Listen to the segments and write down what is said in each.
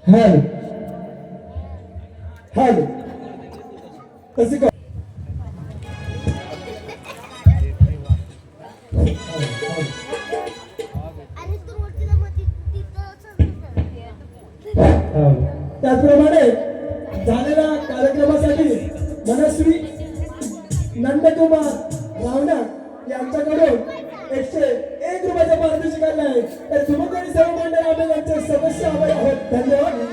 Hello hello कसं काय त्याचप्रमाणे झालेल्या कार्यक्रमासाठी मनस्वी नंदकुमार रावणा यांच्याकडून 101 रुपयाचा पारितोषिक आलं आहे. तर सुमुखी सर्व मंडळ आम्ही यांचे सदस्य आभारी आहोत. धन्यवाद.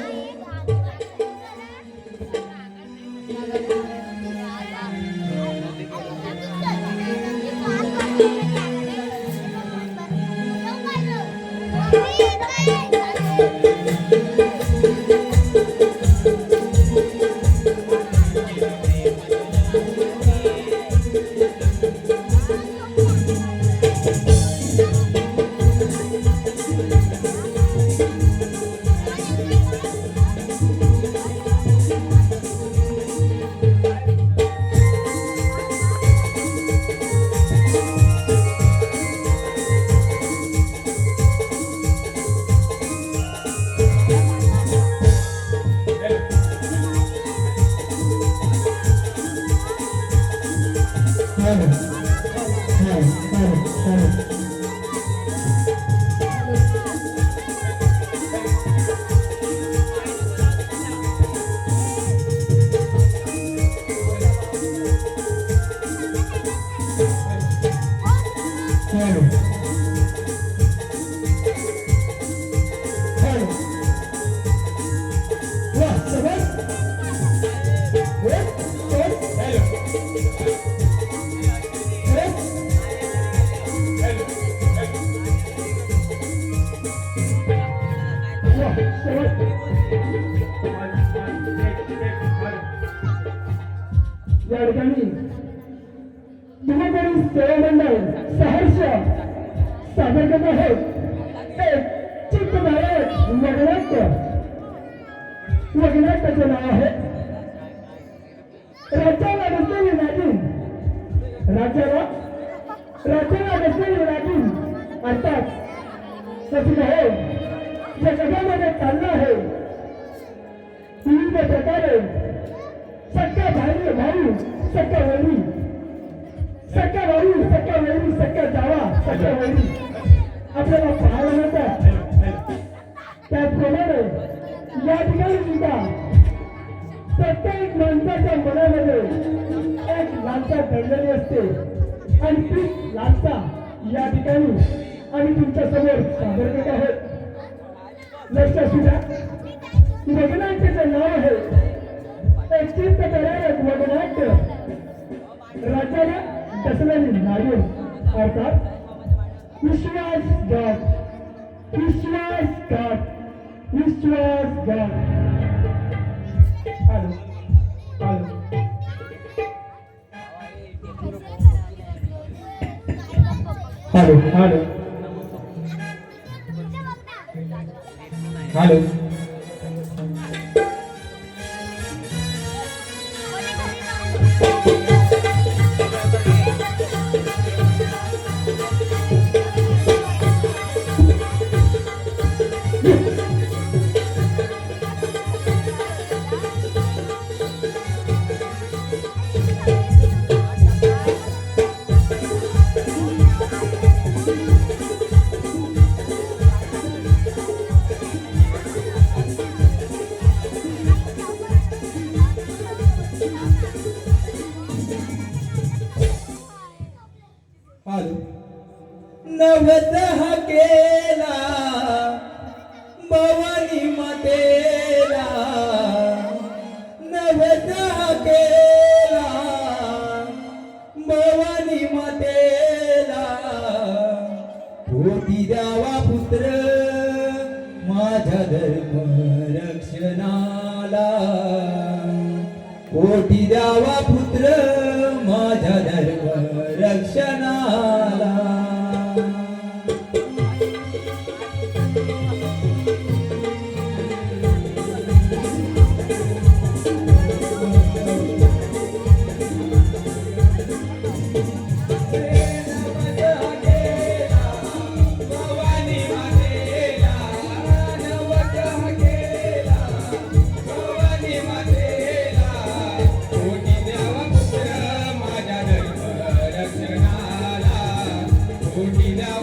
या ठिकाणी सेवा मंडळ सादर करत आहोत एक चित्तधारक वगनाट्य. वगनाट्याचे नाव आहे राज्याला नसलेली नागिन. राज्याला नसलेली नागिन अर्थात सचिन आहे या जगामध्ये चाललं आहे. विविध प्रकारे सख्या भाऊ सख्या वैरी सख्या जावा सख्या वैरी आपल्याला पाहायला मिळतात. त्याचप्रमाणे या ठिकाणी सुद्धा प्रत्येक माणसाच्या मनामध्ये एक लालसा दडलेली असते आणि ती लालसा या ठिकाणी आम्ही तुमच्या समोर सादर करत आहोत. लक्षात सुद्धा वगनाट्याचे नाव आहे एक चित्तधारक वगनाट्य. राज्याला डसलेली नागिन अर्थात विश्वासघात. हॅलो हॅलो हॅलो नवत हा केला भवानी मातेला. नवत हा केला भवानी मातेला. पोटी द्यावा पुत्र माझ्या धर्म रक्षणाला. पोटी द्यावा पुत्र माझ्या धर्म रक्षणाला. Now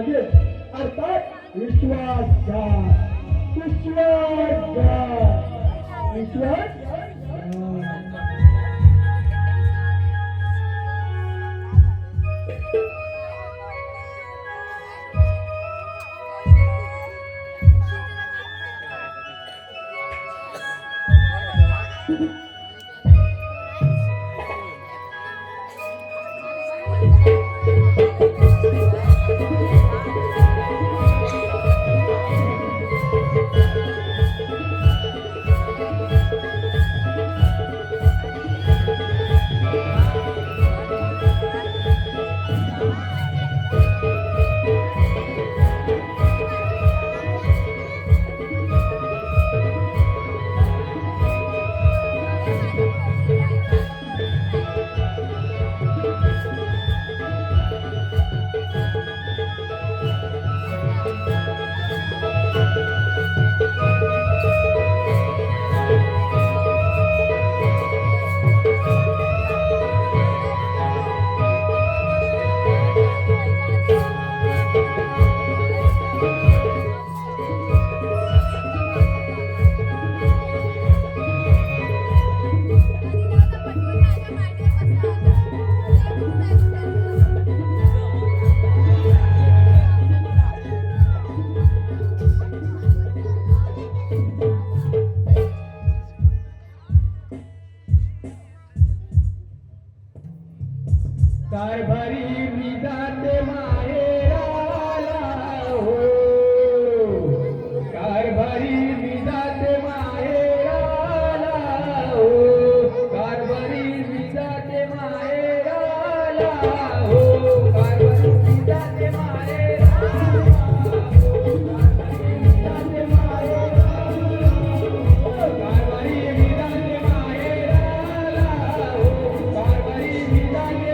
मागे अर्थात विश्वासघात. विश्वासघात. विश्वासघात. कारभारी मी जाते माहेराला हो. कारभारी मी जाते माहेराला हो. कारभारी मी जाते माहेराला हो. कारभारी मी जाते माहेराला हो. कारभारी मी जाते माहेराला हो. कारभारी मी जाते माहेराला हो. कारभारी मी जाते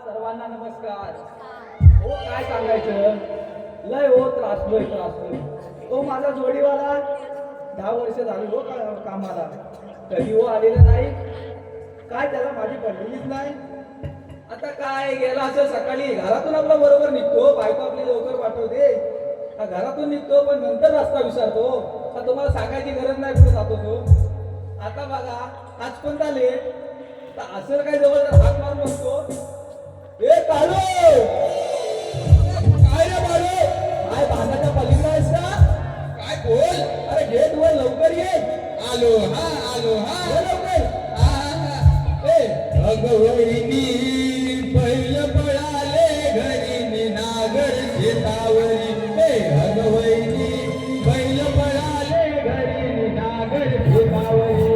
सर्वांना नमस्कार. हो काय सांगायचं, लय हो त्रासलोय. तो माझा जोडीवाला 10 वर्ष झाली हो कामाला, कधी हो आलेला नाही. काय त्याला माझी पडलेलीच नाही. आता काय गेला असं सकाळी घरातून आपला बरोबर निघतो, बायको आपली लवकर पाठवते, घरातून निघतो पण नंतर रस्ता विसरतो. आता तुम्हाला सांगायची गरज नाही कुठे जातो तो. आता बघा आज पण झाले तर असं काय जवळ हात मारून बसतो. ए काळू, काय रे बाळू, काय बांधाच्या पलीकडे आहेस का? काय बोल. अरे गेट वर लवकर ये. आलो लवकर. अगवळीनी बैल पळाले घरी नागर शेतावरी. अगवळीनी बैल पळाले घरी नागर शेतावरी.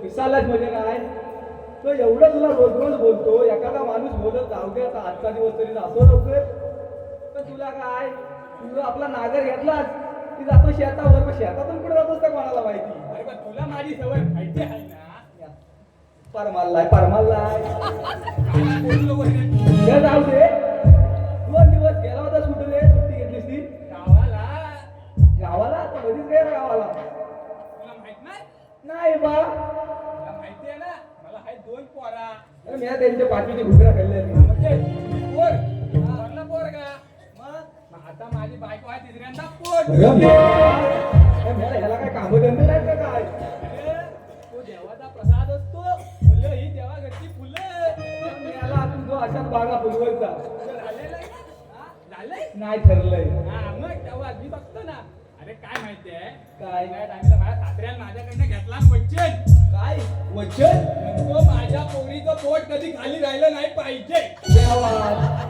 पिसालाच म्हणजे काय तो एवढं तुला रोज रोज बोलतो एखादा माणूस बोलत जाऊ दे आता आजचा दिवस तरी जातो लवकर पण तुला काय तुझं आपला नागर घेतलाच ती जातो शेतावर पण शेतातून कुठे जातोस का कोणाला माहिती अरे पण तुला माझी सवय माहिती आहे ना परमाल्लाय काय बोललो वगैरे हे जाऊ दे 2 दिवस गेला होता सुटले सुट्टी घेतलीस ती गावाला गावाला आता कधीच गे गावाला तुला माहित नाही नाही बा तुला माहिती आहे ना मला हाय 2 पोरा अरे मी त्यांच्या पाठीची घुगरा खाल्ले म्हणजे पोर पोरला पोर का मग आता माझी बायको आहे तिसऱ्यांदा पोट ह्याला काय काम धंदे नाही का काय अरे, तो देवाचा प्रसाद असतो फुलं ही देवाघरची फुलं याला तुझं अशाच बागा फुलवायचा तुझं झालेलं आहे ना हा? झालंय नाही ठरलंय हा मग तेव्हा मी बघतो ना अरे काय माहितीये काय? त्या टायमाला माझ्या सासऱ्यानं माझ्याकडनं घेतला ना वचन काय वचन तो माझ्या पोरीचं पोट कधी खाली राहिलं नाही पाहिजे देवा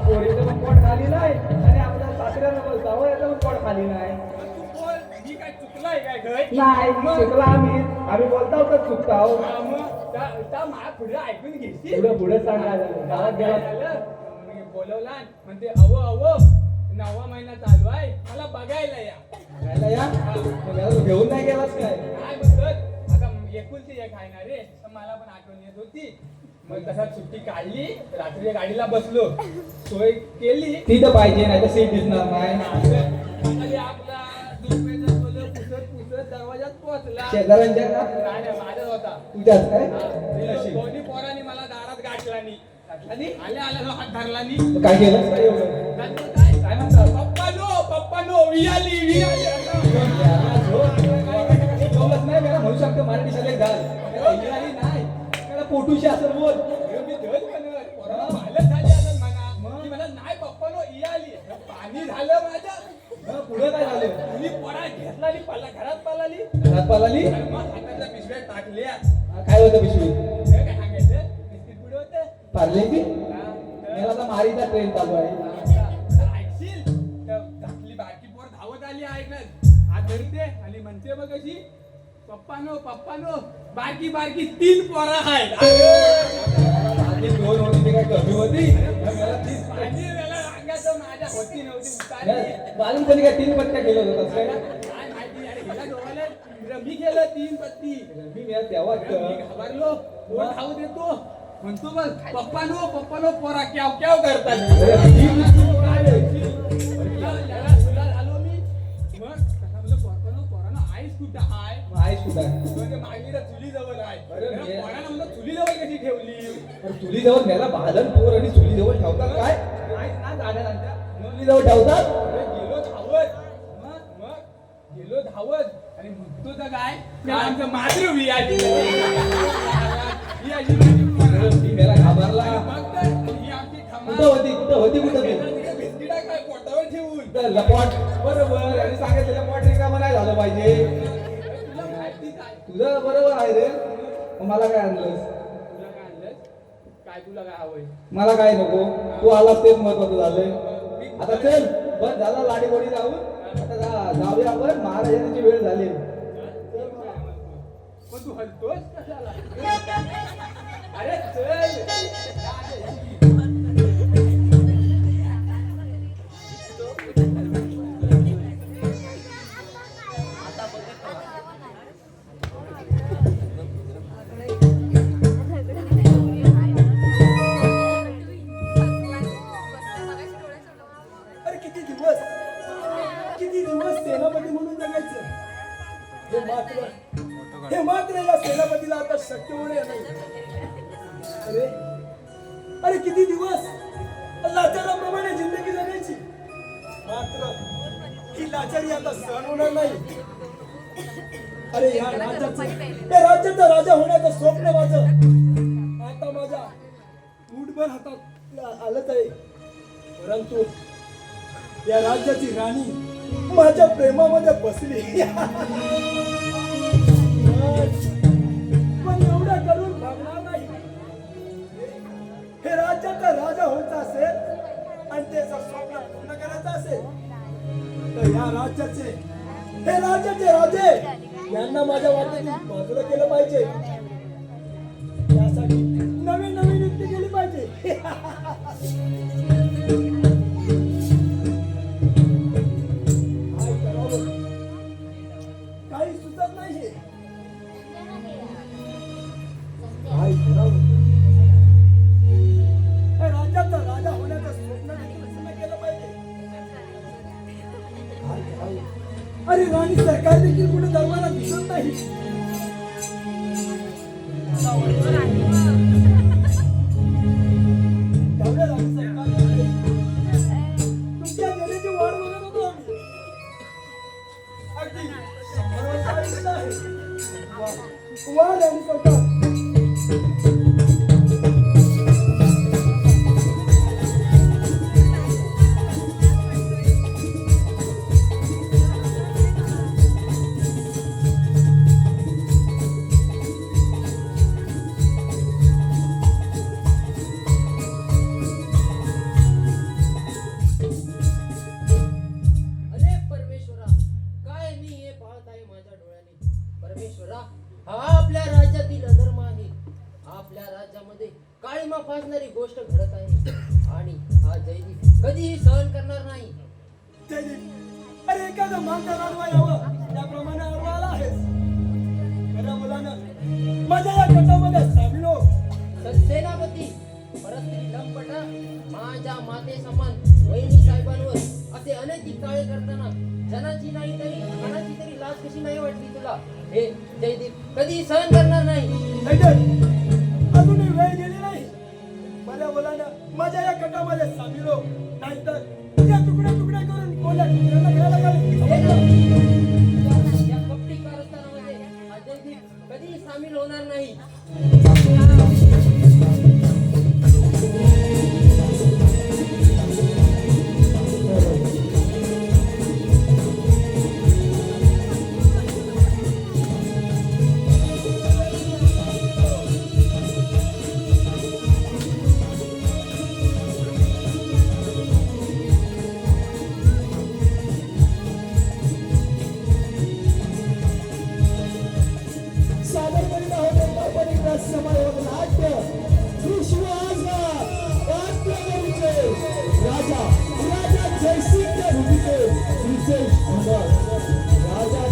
पोरीचं पण पोट खाली नाही आणि आपल्या सासऱ्यानं पण जावयाचं पण पोट खाली नाही पण तू बोल मी काय चुकलाय काय घय नाही चुकला आम्ही बोलता होता चुकताव त्या माझ्या पुढे ऐकून घेशील पुढे पुढे सांग काय झालं गावात काय गेला झालं मी बोलवला म्हणते अव 9वा महिना चालू आहे मला बघायला या खायला या मग याला तू घेऊन नाही गेलास काय काय म्हणतात आता एकुलती एक आहे ना रे तर मला पण आठवण येत होती मग तसा सुट्टी काढली रात्री गाडीला बसलो सोय केली ती तर पाहिजे नाही तर सीट दिसणार नाही आणि आपला दुसऱ्याचं बोललं पुसत दरवाजात पोहोचला शेजाऱ्यांच्या का नाही माझाच होता तुझ्याच काय दोन्ही पोरांनी मला दारात गाठला नी आणि आल्या हात धरला नी काय केलं काय एवढं काय म्हणतात पप्पा नो वियाली कौलच नाही मला म्हणू शकतो मराठी शाळेत घाल त्याला इंग्रजी नाही त्याला पोटूशी असं बोल मी धड म्हणत पोराला मालच झाली असेल म्हणा की म्हणत नाही पप्पा नो इयाली पाणी झालं माझं पुढे काय झालं तुम्ही पोरा घेतला नी पल्ला घरात पळाली घरात पालाली आणि मग हाताच्या पिशव्या टाकल्या काय होतं पिशवी हे काय सांगायचं बिस्किट पुढे होतं पारलेची हा, मला आता मारीचा ट्रेन चालू आहे तर ऐकशील तर धाकली बारकी पोर धावत आली ऐकलं हात धरते आणि म्हणते बघ कशी पप्पानो बारकी 3 पोरा आहेत आधी 2 होती ती काय कमी होती मला 30 आणि त्याला सांगायचं माझ्या होती नव्हती उतारली बालपणी काय 3 पट्ट्या केलं होतं काय काय माहिती अरे हिला डोळ्याला मी केलं 3 पत्ती मी तेव्हा मी घाबरलो पोर खाऊ देतो म्हणतो बघ पप्पानो पोरा क्याव करतात तुला झालो मी मग कसा म्हणलं पोरानं आईस कुठं हाय आईस कुठं आहे म्हणजे मागणीला चुली जवळ आहे अरे मी- पोरानं म्हणलं चुली जवळ कशी ठेवली चुली जवळ न्याला बालन पोर आणि चुली जवळ ठेवतात काय नाही ना जाण्याच्या चुली जवळ ठेवतात अरे गेलो धावत मग गेलो धावत आणि म्हणतो तर काय मी आमचं मात्र वियाजी मी मेला घाबरला मग तर ही आमची कुठं होती कुठं ती बिस्किटा काय पोटावर ठेवून तर लपॉट बरोबर आणि सांगितलेलं लपॉट रिकामा नाही झालं पाहिजे तुला माहिती काय तुझं बरोबर आहे रे मग मला काय आणलंस तुला काय आणलंस काय तुला काय हवंय मला काय नको तू आलास तेच महत्वाचं झालंय आता चल बस झाला लाडी गोडी जाऊन आता जाऊया आपण महाराजांची वेळ झाली पण तू हलतोस कशाला अरे चल अरे किती दिवस सेनापती म्हणून जगायचं हे मात्र या सेनापतीला आता शक्य होणे नाही अरे किती दिवस लाचाराप्रमाणे जिंदगी जगायची मात्र ही लाचारी आता सहन होणार नाही अरे या राज्याचा राजा होण्याचं स्वप्न माझं आता माझ्या मुठभर हातात आलंच आहे परंतु या राज्याची राणी माझ्या प्रेमामध्ये बसली पण एवढं करून भागणार नाही हे राज्याचा राजा व्हायचा असेल आणि त्याचं स्वप्न पूर्ण करायचं असेल तर या राज्याचे राजे यांना माझ्या वाटेतून बाजूला केलं पाहिजे कळत नाहीये काय करावं? हे राज्याचा राजा होण्याचं स्वप्न देखील पूर्ण केलं पाहिजे. काय करावं? अरे राणी सरकार देखील कुठे दरबारात दिसत नाही. त्यामुळे राणी सरकार तुमच्या गेलेची वाट बघत होतो आम्ही. अगदी 100 वर्ष आयुष्य आहे. वा राणी सरकार. अरे परमेश्वरा, काय मी हे पाहत आहे माझ्या डोळ्याने. परमेश्वरा, हा आपल्या राज्यातील अधर्म आहे. आपल्या राज्यामध्ये काळीमा फासणारी गोष्ट घडत आहे आणि हा जयदीप कधीही सहन करणार नाही. जयदीप, अरे एखादं मागचा रानवा यावं त्याप्रमाणे आला आहेस. खऱ्या मुलानं माझ्या या गटामध्ये सामील हो. सत्सेनापती, परस्त्री लंपटा, माझ्या माते समान वहिनी साहेबांवर असे अनैतिक काळे करताना जनाची नाही तरी मनाची तरी लाज कशी नाही वाटली तुला? हे जयदीप कधी सहन करणार नाही. जयदीप, अजूनही वेळ गेली नाही. माझ्या मुलानं माझ्या या गटामध्ये सामील हो, नाहीतर तुझ्या तुकड्या तुकड्या करून कोणत्या कुत्र्यांना घ्यायला हे ना, लागेल. या कपटी कारस्थानामध्ये हा जयदीप कधीही सामील होणार नाही. साबरमती महोदय समायोग नाट्य विश्वासा वास्तवचे राजा राजा जयसिंह भूमिके विशेष अंबर राजा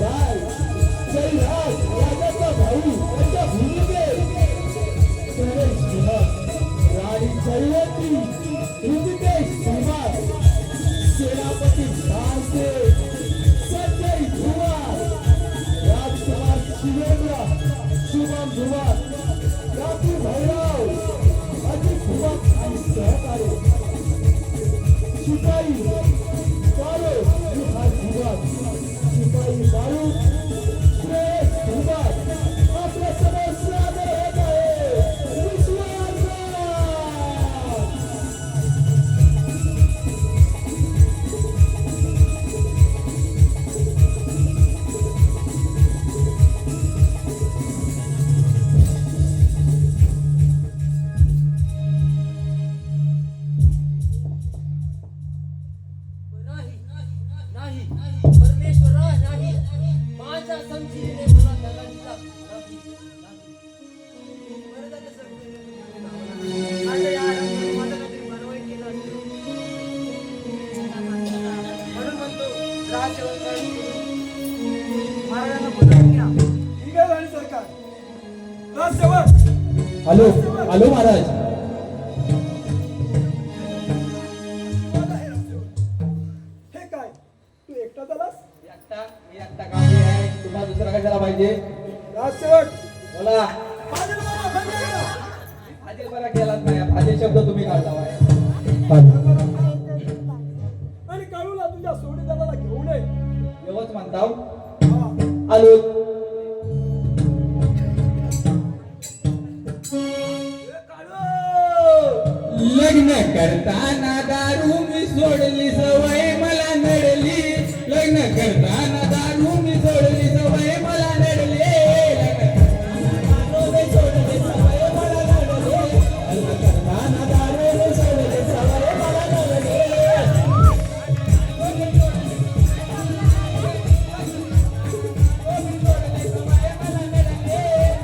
राय जयराज राजाचा भाऊ त्यांच्या भूमिके सुरेश कुमार राणी जयवंती ऋतिकेश कुमार सेनापती भांसे संजय कुमार राजकुमार शिवेंद्र शुभम धुमार राजू भैरव अजित धुमार आणि सहकारी शिपाई बाळू विहार धुमार शिपाई बाळू श्रेयस धुमार आपल्या समोर सादर होत आहे विश्वास. नाही, परमेश्वरा नाही. माझ्या समजितीने मला त्याला दिला नाही. बरं झालं सर. माझ्या या आडमुळे माझं काहीतरी बनवाई केलं असेल. म्हणून म्हणतो राजसेवकांनी महाराजांना बोलावून घ्या. ठीक आहे राणी सरकार. राजसेवक हॅलो हॅलो महाराज. हे काय तू एकटा झालास? मी एकटा कामी आहे. तुम्हाला दुसरा काय झाला पाहिजे? राजसेवक बोला. फाजील बाबा बंद करा. फाजील बरा केलाच नाही. फाजील शब्द तुम्ही काढला आहे. आणि काळूला तुझ्या सोडीदाराला घेऊन ये. एवढंच म्हणताव. हा. आलो. ए, काळू! लग्न करताना दारू मी सोडली सवय मला नडली. लग्न करताना दारू मी सोडली सवय मला नडली. लग्न करताना दारू मी सोडली सवय मला नडली. लग्न करताना दारू मी सोडली सवय मला नडली.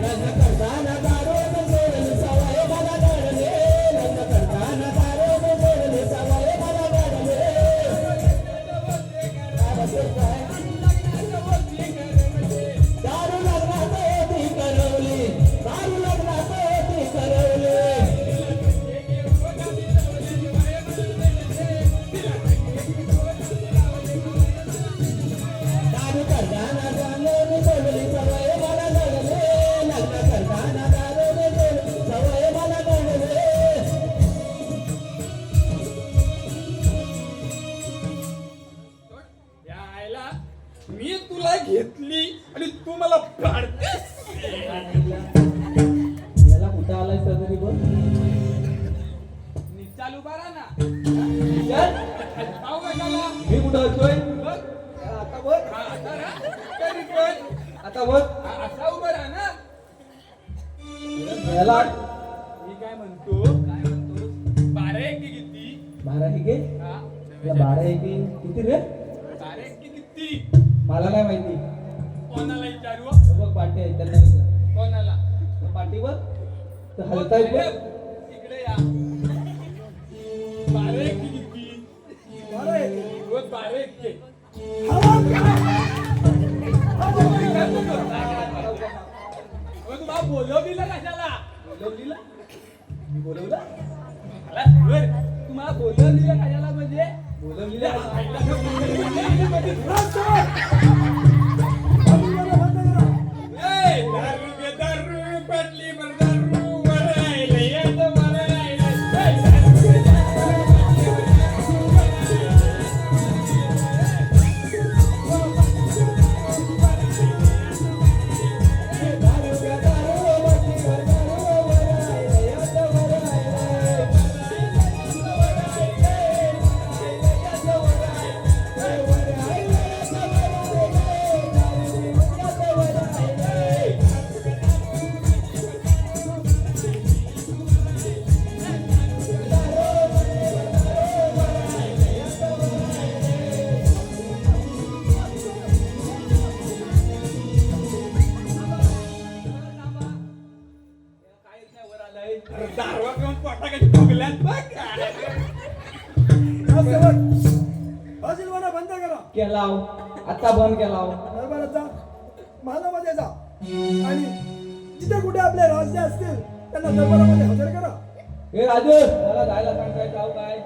लग्न करताना दारू मी सोडली सवय मला नडली. लग्न करताना दारू मी सोडली सवय मला नडली. काय बसलं काय? घेतली आणि तू मला पाडतेस. याला कुठं आलाय तरी बघ. निचाल उभा राहा ना. चल, पाहू कशाला? मी कुठं असतोय? बघ. आता बघ, हा, आता राहा. तरी पण. आता बघ. हा, असा उभा राहा ना. याला मी काय म्हणतो 12 एके किती? 12 हे घे. हा, या 12 हे घे. किती रे? 12 एके किती? मला नाही माहिती. कोणाला विचारू? बघ पाठी आहे त्यांना विचार. कोणाला? पाठी बघ. तर हलताय बघ. इकडे या. 12 एके किती? 12 एके. बघ, 12 एके. मग तुम्हाला बोलवलीला कशाला? बोलवलीला? मी बोलवला? मला बर, तुम्हाला बोलवलीला कशाला म्हणजे? बोलवलीला? ए, दारू घे, दारू, बाटली भर दारू, वरायला येतं, वरायला. ए, दारू घे, दारू, बाटली भर दारू, वरायला दारवा घेऊन पोटाकडे फुगल्यात बघ. बाजूला बंद करा. केलाव. आता बंद केलाव. दरबारात जा, महालामध्ये जा आणि जिथे कुठे आपले राज्य असतील त्यांना दरबारामध्ये हजर करा. ए राजू, मला जायला सांगताय जाऊ काय?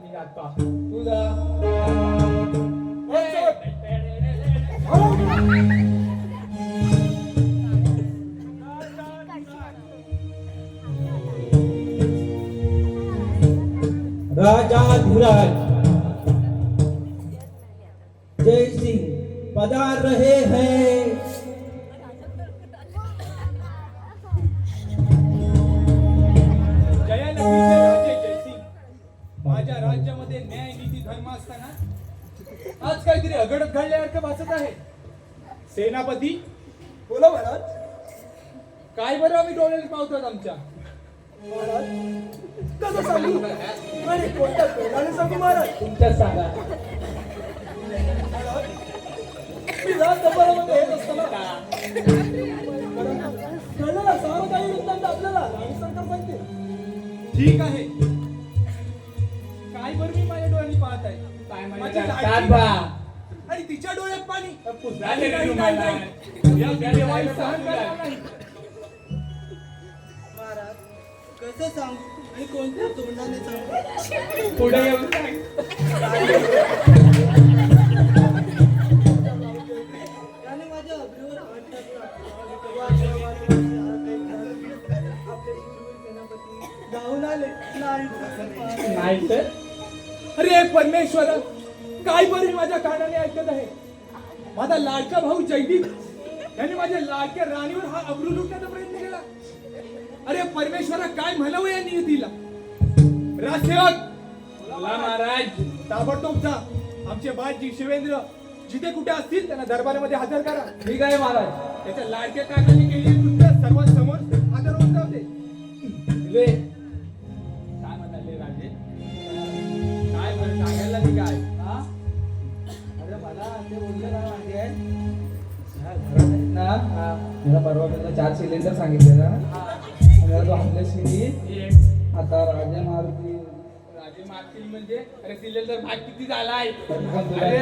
मी जातो. तू जा. राजा धीरज जय सिंह पधार रहे हैं. जयालक्ष्मीचे राजे जयसिंग, माझ्या राज्यामध्ये न्याय नीती धर्म असताना आज काहीतरी अघडत घडल्यासारखं भासत आहे. सेनापती, बोला महाराज. काय बरं आम्ही डोळ्यात पावतात आमच्या. महाराज कसं सांगू आणि कोणत्या तोंडाने सांगू महाराज. तुमच्याच सांगा. मी राज दरबारामध्ये येत असताना कळलेला सारं काही वृत्तांत आपल्याला राणी सरकार सांगते. ठीक आहे. काय बरं मी माझ्या डोळ्यांनी पाहत आहे. काय माझी म्हणजे लाडकी काय बा? आणि तिच्या डोळ्यात पाणी. झाले रे तुम्हाला. या देवाई सहन करणार नाही. महाराज कसं सांगू आणि कोणत्या तोंडाने सांगू. पुढे येऊन सांग. त्याने माझ्या अब्रूवर हात टाकला. आपले शूरवीर सेनापती धावून आले. नाही तर अरे परमेश्वर, काय बरी माझ्या कानाने ऐकत आहे. माझा लाडका भाऊ जयदीप याने माझ्या लाडक्या राणीवर हा अब्रू लुटण्याचा प्रयत्न केला. अरे परमेश्वरा, काय म्हणावं या नियतीला. राजसेवक, बोला महाराज. ताबडतोब जा. आमचे बाजी शिवेंद्र जिथे कुठे असतील त्यांना दरबारामध्ये हजर करा. ठीक आहे महाराज. त्याच्या लाडक्या काकाने केलेली कृत्य सर्वांसमोर हजर होऊन जाऊ दे. दिले. काय म्हणाले राजे? काय बरं सांगायला मी काय? हा? अरे मला ते बोलले ना माहिती आहे. या घरात आहेत ना, मला परवा त्यांना 4 सिलेंडर सांगितले ना. मला तो हमलेशनी एक आता राजा मारुती राजे मागतील म्हणजे अरे सिलेंडर भाग किती झालाय. तरी पण तुला- अरे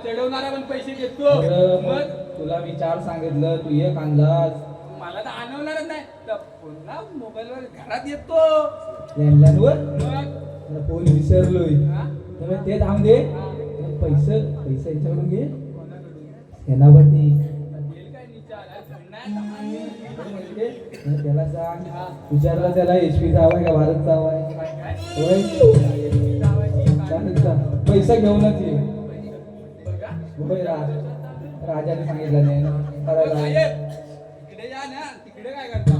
चढवणारा पण पैसे घेतो. बरं, मग मग तुला मी 4 सांगितलं, तू एक अंदाज. मला तर आणवणारच नाही. तर पुन्हा मोबाईलवर घरात येतो. लँडलाईनवर मग फोन विसरलोय. हा? तर ते धाम दे. हा. पैसे यांच्याकडून घे. कोणाकडून? सेनापती येईल काय विचार? अरे नाही आता म्हणजे त्याला सांग, विचारला त्याला HP चा हवाय का भारतचा हवाय. काय होय. जावायची काय? चालेल, चालेल. पैसा घेऊनच ये. बघा. मुंबई राहा. राजाने सांगितलं नाही ना हो, करायला. साहेब तिकडे या ना, तिकडे काय करता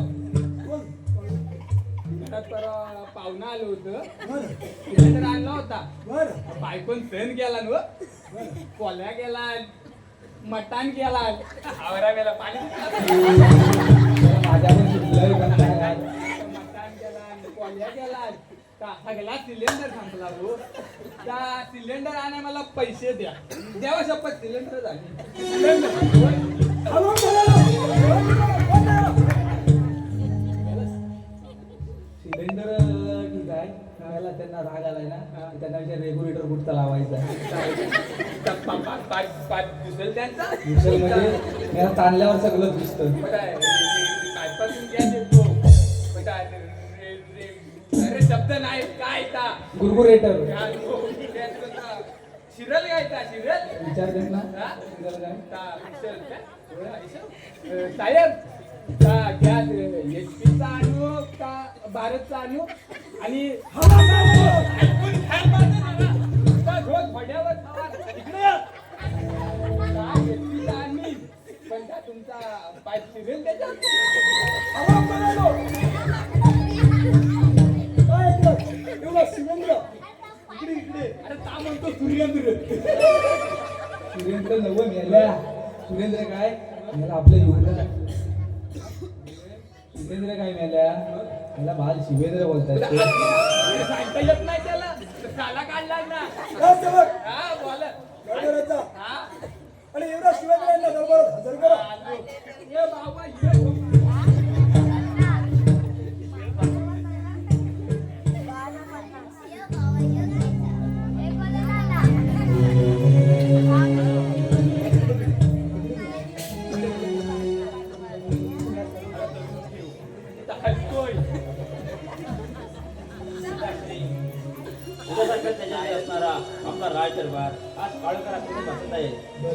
घरात परवा पाहुणा आलो होतं, सिलेंडर आणला होता, बरं बायकोन सण केला न कोल्या गेला, मटण केला, आवरा गेला, पाणी माझ्या पण सुटलंय पण काय आहे. मटण केला, कोल्या गेला, सगळा सिलेंडर संपला हो. त्या सिलेंडर आणा मला पैसे द्या, देवा शपथ सिलेंडर झाली. हलवून बोलायला. सिलेंडर ठीक आहे खायला त्यांना राग आलाय ना त्यांना विचार रेग्युलेटर कुठचा लावायचा दुसरं त्यांचा विषय म्हणजे मला ताणल्यावर सगळं दिसतं. अरे शब्द नाही काय ता गुरगुरेटर शिरल गायचा शिरल विचार देत ना हा? सिरियल काय? साहेब गॅस HP चा आणू का भारतचा आणू आणि ऐकून घ्या माझं जरा. रोज भड्यावर खावा. इकडे या. काय HP चा आणीन, पण का तुमचा पाईप शिरेल त्याच्यात? हलवून बोलायला. काय ऐकलं? एवढा शिवेंद्र. इकडे इकडे. अरे ता म्हणतो सूर्येंद्र. सुरेंद्र नवं मेल्या सुरेंद्र काय मला आपलं युवक सुरेंद्र काय मेल्या मला बाल शिवेंद्र बोलतायत ते. सांगता येत नाही त्याला काला काढला ना. काय सेवक? हा बोला. गडबडाचा. हा आणि एवढा शिवेंद्रांना दरबारात हजर करा. आलो. ये बाबा ये. उद्यासारखा त्याच्यामध्ये असणारा आपला राज दरबार आज काळोखात आपल्याला बसत आहे.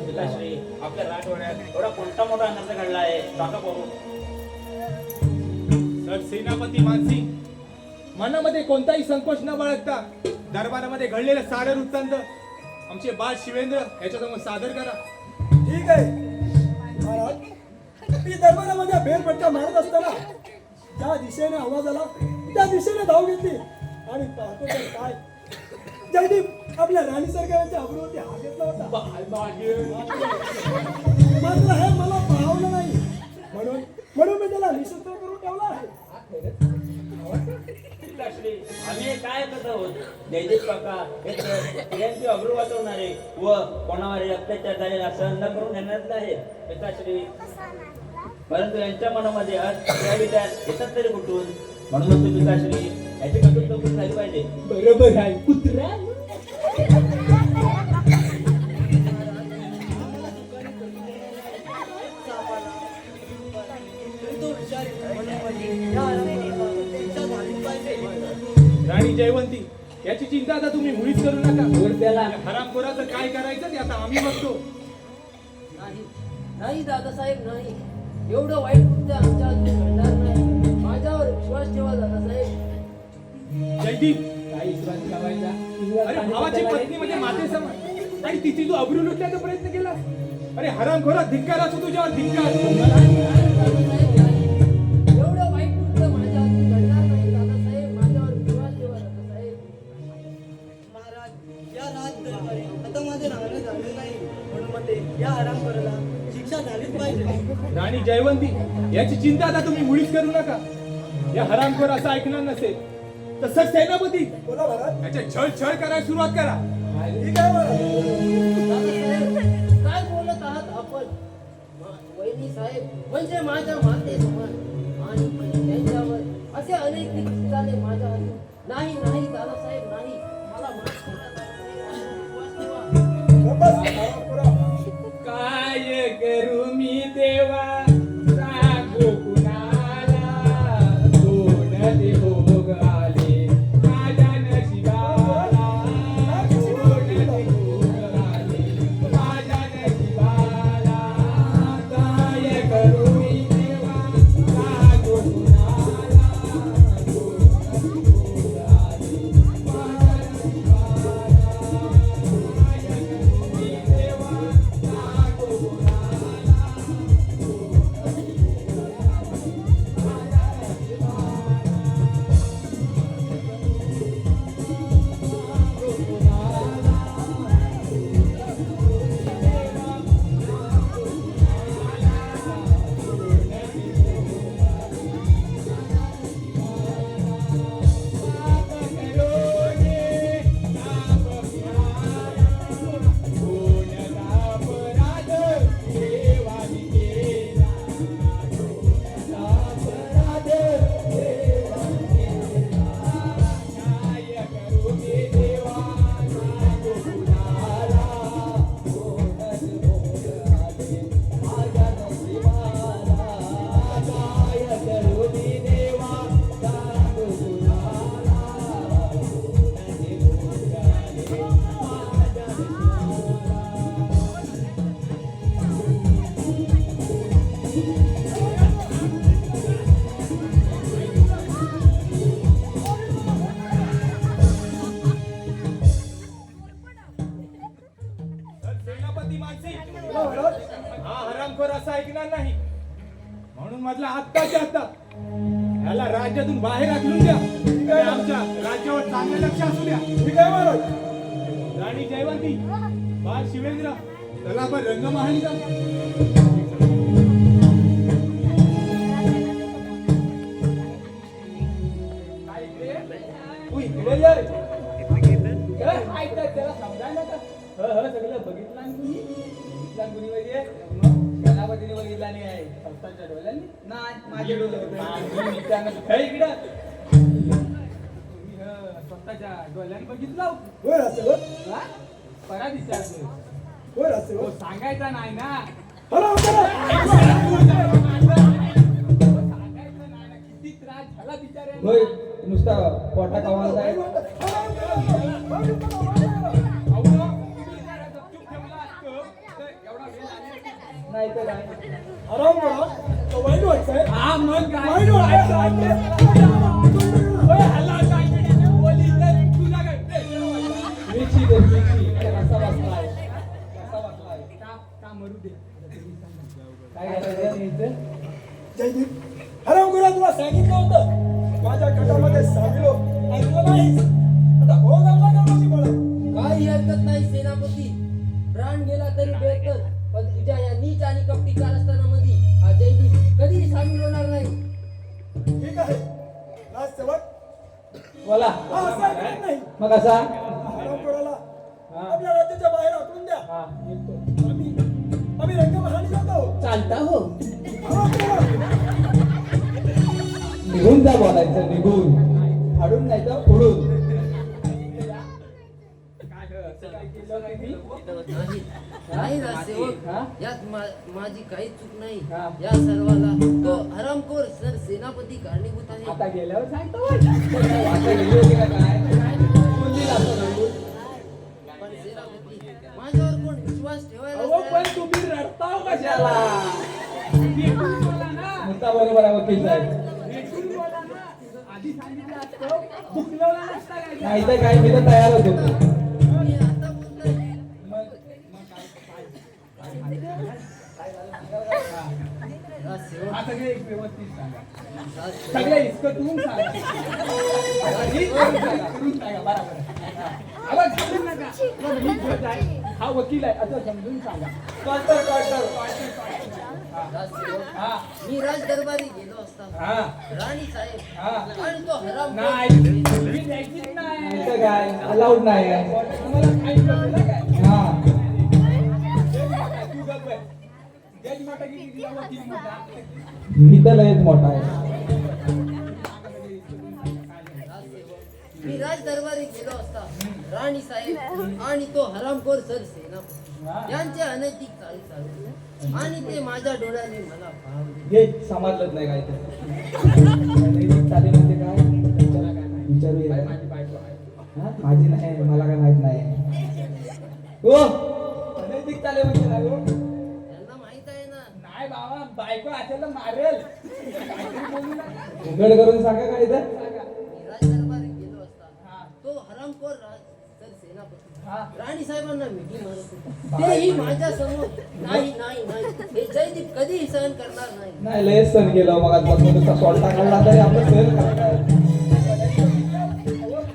पिताश्री आपल्या राजवाड्यात एवढा कोणता मोठा आनंद घडला आहे सांगा पाहू. सर सेनापती मानसी मनामध्ये कोणताही संकोच न बाळगता दरबारामध्ये घडलेलं सारं वृत्तांत आमचे बाळ शिवेंद्र याच्यासमोर सादर करा. ठीक आहे महाराज. मी दरबारामध्ये बेरपट्टा मारत असताना ज्या दिशेने आवाज आला त्या दिशेने धाव घेतली आणि पाहतो तर काय जयदीप आपल्या राणीसारख्या अब्रूवरती हात घेतला होता. मात्र हे मला पाहवलं नाही म्हणून म्हणून मी त्याला निशस्त्र करून ठेवला आहे. पिताश्री आम्ही काय करत आहोत. जयदीप काका हे स्त्रियांची अब्रू वाचवणारे व कोणावर अत्याचार झालेला असं न करून घेण्यातलं आहे. पिताश्री परंतु यांच्या मनामध्ये आज विचार येतात तरी कुठून म्हणून म्हणतो पिताश्री याची कटून चौकशी झाली पाहिजे. बरोबर आहे कुत्रा. राणी जयवंती याची चिंता आता तुम्ही मुळीच करू नका. त्याला हरामखोराचं काय करायचं ते आता आम्ही बघतो. नाही नाही दादासाहेब नाही, एवढं वाईट कृत्य आमच्या हातून घडणार नाही. माझ्यावर विश्वास ठेवा दादासाहेब. जयदीप काही विश्वास ठेवायचा अरे भावाची पत्नी म्हणजे माते समान आणि तिची तू अब्रू लुटण्याचा प्रयत्न केला. अरे हरामखोरा धिक्कार असो तुझ्यावर धिक्कार. एवढं वाईट कृत्य माझ्या हातून घडणार नाही दादासाहेब. माझ्यावर विश्वास ठेवा दादासाहेब. महाराज या राज दरबारी आता माझे राहणं झालं नाही म्हणून मते या हरामखोराला शिक्षा झालीच पाहिजे. राणी जयवंती याची चिंता आता तुम्ही मुळीच करू नका. या हरामखोर असं ऐकणार नसेल तसंच सेनापती बोला महाराज. याच्या छळ छळ करायला सुरुवात करा. ठीक आहे महाराज. दादासाहेब काय बोलत आहात आपण? वहिनी साहेब म्हणजे माझ्या माते समान आणि त्यांच्यावर असे अनेक कृत्य झाले माझ्या हातून. नाही नाही दादासाहेब नाही, मला माफ करा दादासाहेब. विश्वास ठेवा. गप्पच हरामखोरा. काय करू मी देवा सांगू कुणाला दोन ते भोग आले माझ्या नशिबाला. दोन ते भोग आले माझ्या नशिबाला. काय करू मी देवा सांगू कुणाला दोन ते भोग आले माझ्या तर सेनापती मानसी हा, महाराज. हा हरामखोर असं ऐकणार नाही. म्हणून म्हटलं आत्ताच्या आता याला राज्यातून बाहेर हाकलून द्या. आणि आमच्या राज्यावर चांगलं लक्ष असू द्या. ठीक आहे महाराज. राणी जयवंती, बाळ शिवेंद्र, चला आपण रंगमहालीचा. काय इकडे? तू इकडे ये रे. काय हाय तर त्याला समजायला का? सगळं बघितलं आणि कुणी? बघितलं आणि कुणी म्हणजे? मग गणापतीने बघितला नाही आहे. स्वतःच्या डोळ्यांनी? नाही, माझ्या डोळ्यावर. हे इकडं. तुम्ही स्वतःच्या डोळ्यांनी बघितलं? होय राजसेवक. हा? परा विचारतोय. होय हो, राजसेवक. सांगायचं नाही ना. हराम करा. सांगायचं नाही ना. किती त्रास झाला बिचाऱ्याला. होय नुसता पोटा कामाला आहे. नाही तर काय? हराम करा. तो वाईट वाटतंय. हा मग काय? वाईट वाटतंय. ओय, हल्ला काय? बोली तर तुला काय? मिरची दे, मिरची. कसा बसलाय? कसा बसलाय? का मरू दे? काय करायचं इथं? जयदीप, हराम करा. तुला सांगितलं होतं माझ्या गटामध्ये सामीलो ऐकलं नाहीस. आता हो गल्ला का माझी बळ. काही हरकत नाही सेनापती. प्राण गेला तरी बेहतर, पण तुझ्या या नीच आणि कपटी कारस्थानामध्ये हा जयदीप कधीही सामील होणार नाही. ठीक आहे राजसेवक. बोला. हा असं ऐकत नाही. मग असा? हराम कराला आपल्या राज्याच्या बाहेर हाकलून द्या. हा, येतो. आम्ही रंगमहाली जात आहोत. चालता हो. हराम करा. निघून जा बोलायचं, निघून. हाडून नाही तर उडून. नाही नाही राजसेवक, हा? यात माझी काही चूक नाही. हा. या सर्वाला तो हरामखोर सर सेनापती कारणीभूत आहे. आता गेल्यावर सांगतो. आता गेली होती का काय? बोलली जातो रडून. पण सेनापती, माझ्यावर कोण विश्वास ठेवायला अहो, तयार पण नाही. तुम्ही रडताव कशाला? भेटून बोला ना. मुद्दा बरोबर आहे वकील साहेब. भेटून बोला ना. आधी सांगितलं असतं, भुकलवला नसता काय? नाही तर काय, मी तर तयार होतो. मी आता बोलतोय. राजसेवक, हा, सगळे एक व्यवस्थित सांगा. राजसेवक, सगळे इस्कटून सांगा. करून सांगा, बरोबर आहे. हा. आवाज घालू नका. मग मी बोलत आहे, हा वकील आहे असं समजून सांगा. राजसेवक, हा. मी राजदरबारी गेलो असता. हा. राणी साहेब हा. आणि तो हराम नाही, तुम्ही द्यायचीच नाही. इथं काय अलाउड नाही आहे. तुम्हाला काही कळलं काय? हा. तू गप्प आहे. जज मोठा की तिला वकील मोठा? मी तर लयच मोठा आहे. मी राजदरबारी गेलो असता. राणी साहेब आणि तो हरामखोर सर सेनापती यांचे अनैतिक चाळी चालू आणि ते माझ्या डोळ्याने मला पाहू. हे समजलंच नाही काय ते. नैतिक चाली म्हणजे काय? विचारू ये. हा? माझी नाही, मला काय माहित नाही. हो, अनैतिक चाले म्हणजे काय हो? त्यांना माहित आहे ना. नाही बाबा, बायको असेल तर मारेल. उघड करून सांगा काय इथं? मी राजदरबारी गेलो असता. हा. तो हरामखोर सर सेनापती हा. राणी साहेबांना मिठी मारत होता. तेही माझ्या समोर. नाही नाही नाही, हे जयदीप कधीही सहन करणार नाही. नाही, लय सण केलं मग आजपासून नुसता सोल्टा काढला तरी आपलं सहन करताय.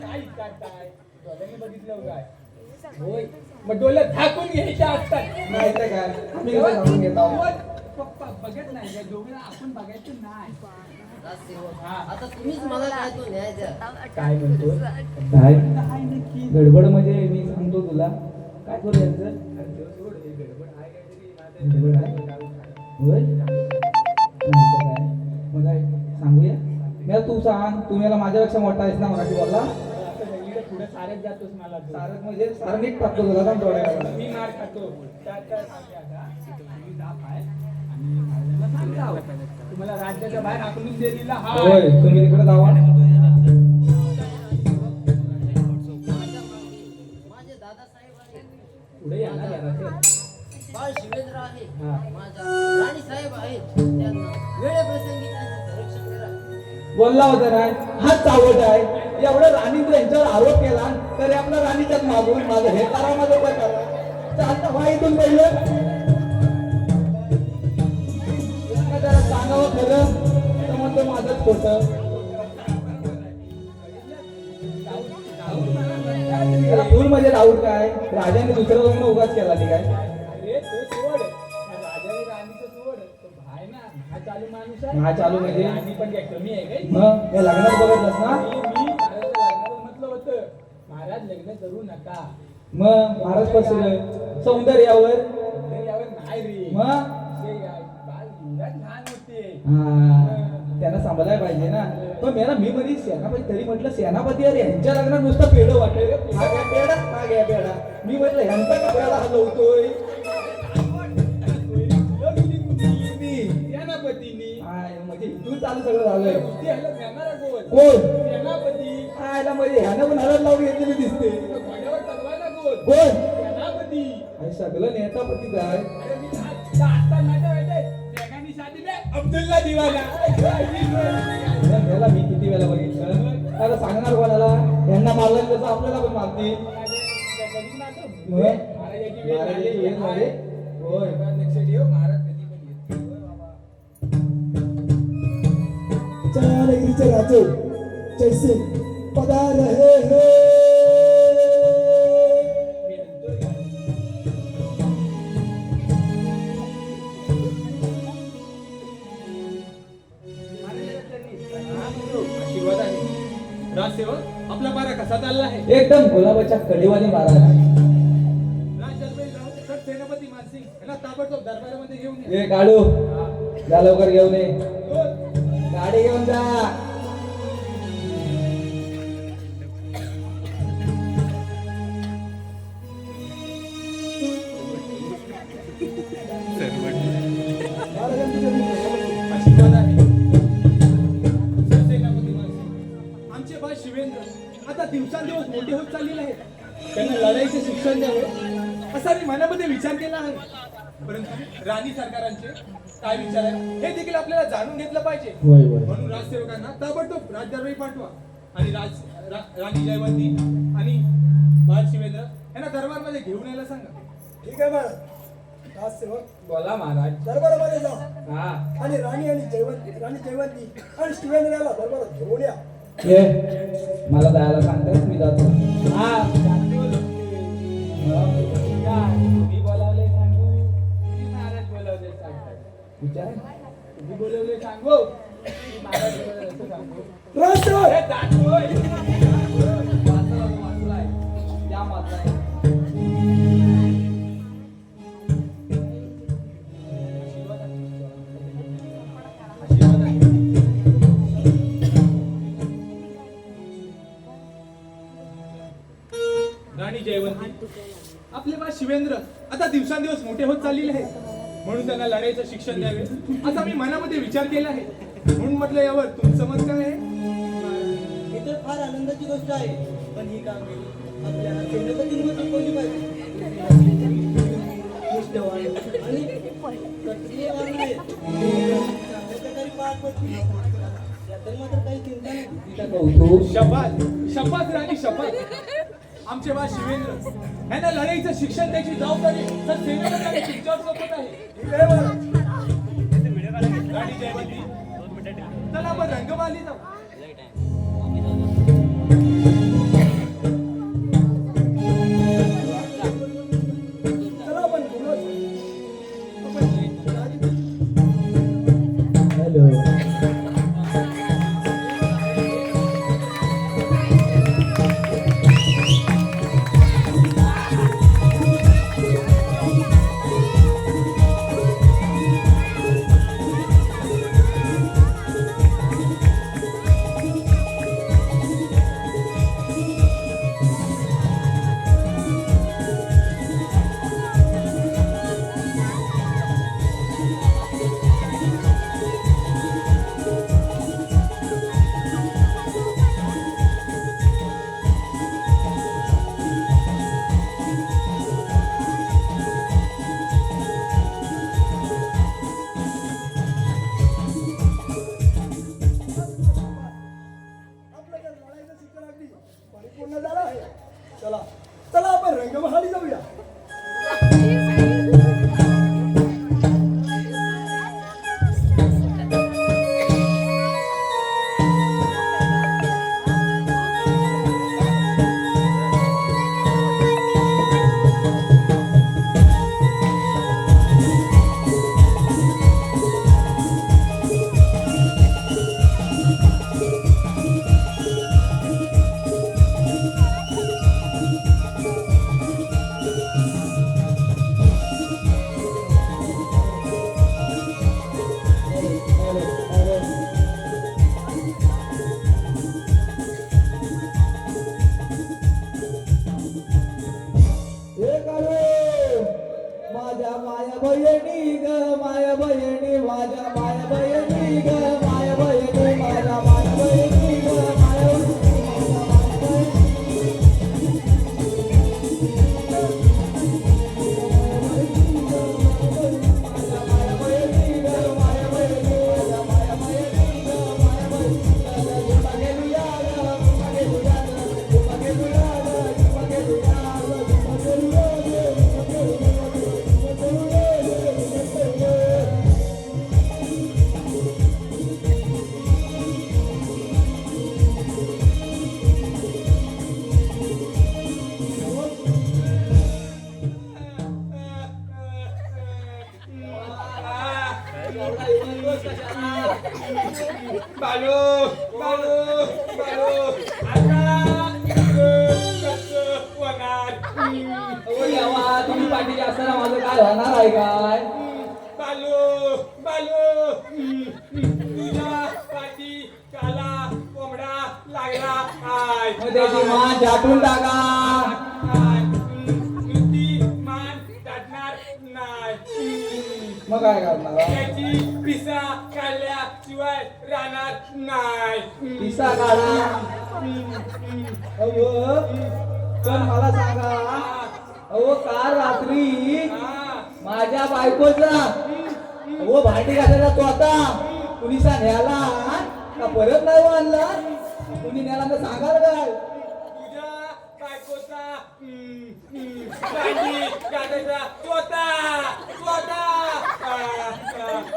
काय करताय? डोळ्याने बघितलं काय? होय, मग डोळे झाकून घ्यायच्या असतात. नाही तर काय, आम्ही कसं झाकून घेत आहोत? पप्पा बघत नाही, या दोघीला आपण बघायचं नाही. राजसेवक, हा. आता तुम्हीच मला काय तो न्याय द्या. काय म्हणतो? काय गडबड म्हणजे मी सांगतो तुला काय करू यांचं? गडबड आहे होय? नाही तर काय, मग काय सांगूया? मला तू सांग, तू मला माझ्यापेक्षा मोठा आहेस ना मराठी बोलला? पुढे सारच जातोस मला. सारच म्हणजे सारं नीट टाकतो तुला ना डोळ्याला. मी मार खातो. तुम्हाला राज्याच्या बाहेर हाकलून दिलेला हा. होय, तुम्ही तिकडे जावा. माझे दादासाहेब आहेत. पुढे या ना जरासं. बाळ शिवेंद्र आहे. हा. माझा राणी साहेब आहेत. त्यांना वेळेप्रसंगी त्यांचं संरक्षण करा. बोलला होता ना हाच चावट आहे एवढं राणीचा यांच्यावर आरोप केला तरी आपला राणीच्याच मागून माझं हे करा माझं काय करा चालतं व्हा इथून पहिलं जरा सांगावं खरं तर म्हणतो माझंच खोटं फुल मध्ये राहुल काय राजाने दुसरं लग्न उगाच केला ते काय अरे तो सोड राजाने राणीचं सोड तो भाई ना हा चालू माणूस आहे हा चालू म्हणजे राणी पण काय कमी आहे काय मग या लग्नात बघितलंस ना मी महाराजाला लग्नात म्हटलं होतं महाराज लग्न करू नका मग महाराज पासून सौंदर्यावर तर यावर नाही रे मग ते बाल एवढा छान होते हा त्यांना सांभाळायला पाहिजे ना पण मी मध्ये सेनापती तरी म्हटलं सेनापती अरे ह्यांच्या लग्नात नुसतं पेढं वाटलं रे हा घ्या पेढा हा घ्या पेढा मी म्हटलं ह्यांचा कपड्याला हलवतोय सेनापतीनी म्हणजे इथून चालू सगळं झालंय कुस्ती ह्याला घेणारा कोण कोण सेनापती आयला म्हणजे ह्यानं पण हलत लावून घेतलेली दिसते घोड्यावर चालवायला कोण कोण सेनापती आणि सगळं नेतापतीच आहे अरे मी आता माहिती जगानी शादी में अब्दुल्ला दिवाना पण ह्याला मी किती वेळा बघितलं आता सांगणार कोणाला यांना मारलं तसं आपल्याला पण मारतील मग? महाराजाची वेळ झाली. होय लक्ष ठेव महाराज कधी पण येतो चयानगिरीचे राजे जैसे पधार रहे हैं मी म्हणतोय का? आशीर्वाद आहे राजसेवक आपला बारा कसा चालला आहे एकदम गुलाबाच्या कडेवाली महाराज राज दरबारी राहून सर सेनापती मानसिंग याला ताबडतोब दरबारामध्ये घेऊन ये ये काढू जा लवकर घेऊन ये दोन. गाडी घेऊन जा आशीर्वाद आहे सर सेनापती मानसिंग आमचे बा शिवेंद्र आता दिवसांदिवस मोठे होत चाललेले आहेत त्यांना लढाईचे शिक्षण द्यावे असा मी मनामध्ये विचार केला आहे परंतु राणी सरकारांचे काय विचार आहे हे देखील आपल्याला जाणून घेतलं पाहिजे म्हणून राजसेवकांना ताबडतोब राजदरबारी पाठवा आणि राणी जयवंती आणि बाळ शिवेंद्र यांना दरबारमध्ये घेऊन यायला सांगा ठीक आहे महाराज राजसेवक बोला महाराज दरबारामध्ये जा हा आणि राणी जयवंती आणि शिवेंद्राला दरबारात घेऊन या ये मला जायला सांगतात मी जातो हा तुम्ही बोलावले सांगू की महाराज बोलावले सांगू विचार तुम्ही बोलवले सांगू की महाराज बोलावले असं सांगू राजसेवक अरे जातोय. या माता आशीर्वाद आहे. राणी जयवंती आपले बा शिवेंद्र आता दिवसांदिवस मोठे होत चाललेले आहेत म्हणून त्यांना लढाईचं शिक्षण द्यावे असा मी मनामध्ये विचार केला आहे म्हणून म्हटलं यावर तुमचं मत काय आहे ही तर फार आनंदाची गोष्ट आहे पण ही कामगिरी आपल्या सेनापतींवर सोपवली पाहिजे निष्ठावान आणि कर्तव्यवान आहे. चांगल्या प्रकारे पार पडतील यात मात्र काही चिंता नाही कौतुक शपथ राणी शपथ आमचे बा शिवेंद्र यांना लढाईचं शिक्षण द्यायची जबाबदारी तर सेनेला तुमच्यावर सोबत आहे राणी जयवंती चला आपण रंगमाली जाऊ चला आपण बोलूया. हॅलो माझ्या माया बहिणी ग माया बहिणी माझ्या माया बहिणी ग माया बालू बालू बालू आता कसं होणार ओ देवा तुम्ही पाठीचे असताना माझं काय होणार आहे काय बालू बालू तुझ्या पाठी काला कोंबडा लागला आहे मग त्याची मान छाटून टाका नुसती मान दाटणार नाही मग काय करणार त्याची पिसा काढल्याशिवाय राहणार नाही पिसा काढा अहो पण मला सांगा अहो काल रात्री माझ्या बायकोचा अहो भांडी घालायला तो आता कुणीसा न्याला का परत नाही आणला कुणी न्याला तर सांगाल काय तुझ्या बायकोचा भांडी घालायचा स्वतः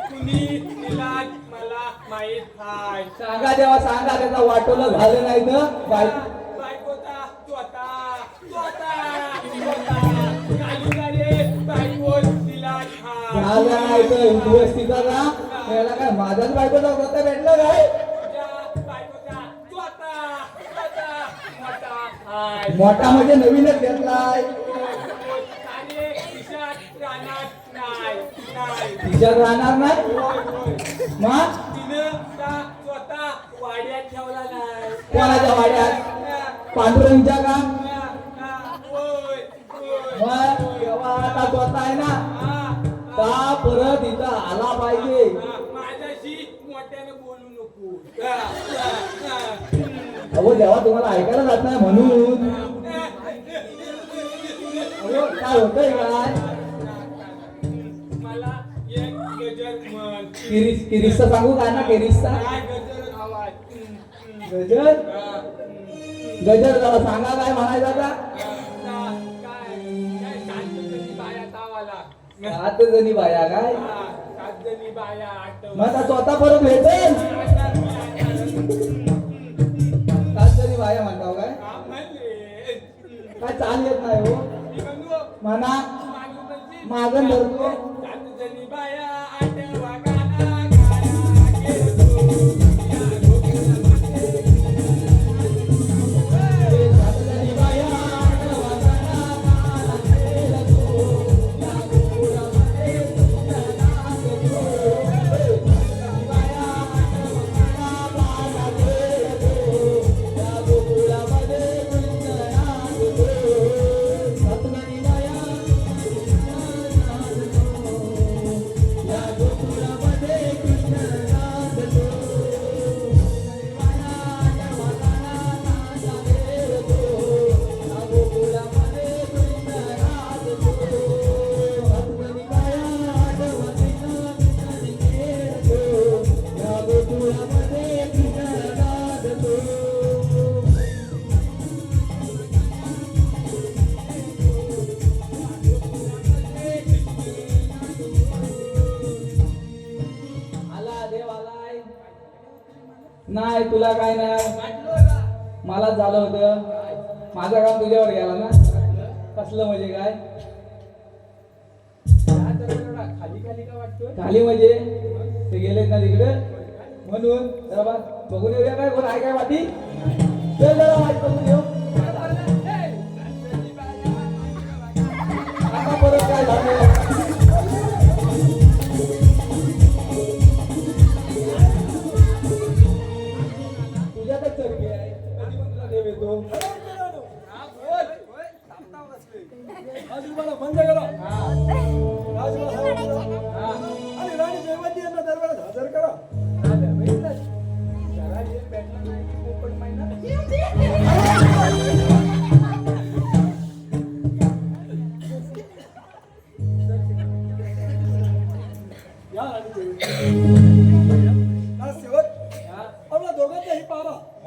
कुणी दिलात मला माहित आहे सांगा जेव्हा सांगा त्याचा वाटोलं झालं नाही तर बायकोचा स्वतः कालिकाने बायको दिलात झालं नाही तर व्यवस्थित याला काय माझ्याच बायकोचा स्वतः भेटला काय तुझ्या बायकोचा स्वतः मोठा आहे मोठा म्हणजे नवीनच घेतलाय आणि खिशात राहणार नाही तिच्यात राहणार नाही मग तिनं त्या स्वतः वाड्यात ठेवला नाही कोणाच्या वाड्यात पांडुरंगच्या का होय मग तेव्हा आता स्वतः आहे ना का परत इथं आला पाहिजे माझ्याशी मोठ्याने बोलू नको अहो जेव्हा तुम्हाला ऐकायला जात नाही म्हणून अहो काय होतंय काय मला एक गजर म्हण किरिस्ता सांगू काय ना किरिस्ता काय गजर हवाय गजर गजर जरा सांगा काय म्हणायचं आता काय शांततेची बाया तावाला 7 जणी बाया काय 7 जणी बाया आठव मग आता स्वतः परत भेटेल 7 जणी बाया म्हणताव काय काय चाल येत नाही हो म्हणा मागं धरतो नाही तुला काय नाही मला झालं होतं माझं काम तुझ्यावर गेला ना कसलं म्हणजे काय खाली खाली का वाटतोय खाली म्हणजे ते गेलेत ना तिकडे म्हणून जरा बघून येऊया काय कोण आहे काय वाटी चल जरा वाट बघून येऊ आता परत काय झालं तुझ्यातच चरबी आहे कधी पण तुला देव येतो आजूबाला बंद करा राजूला सांगा आणि राणी जयवंती यांना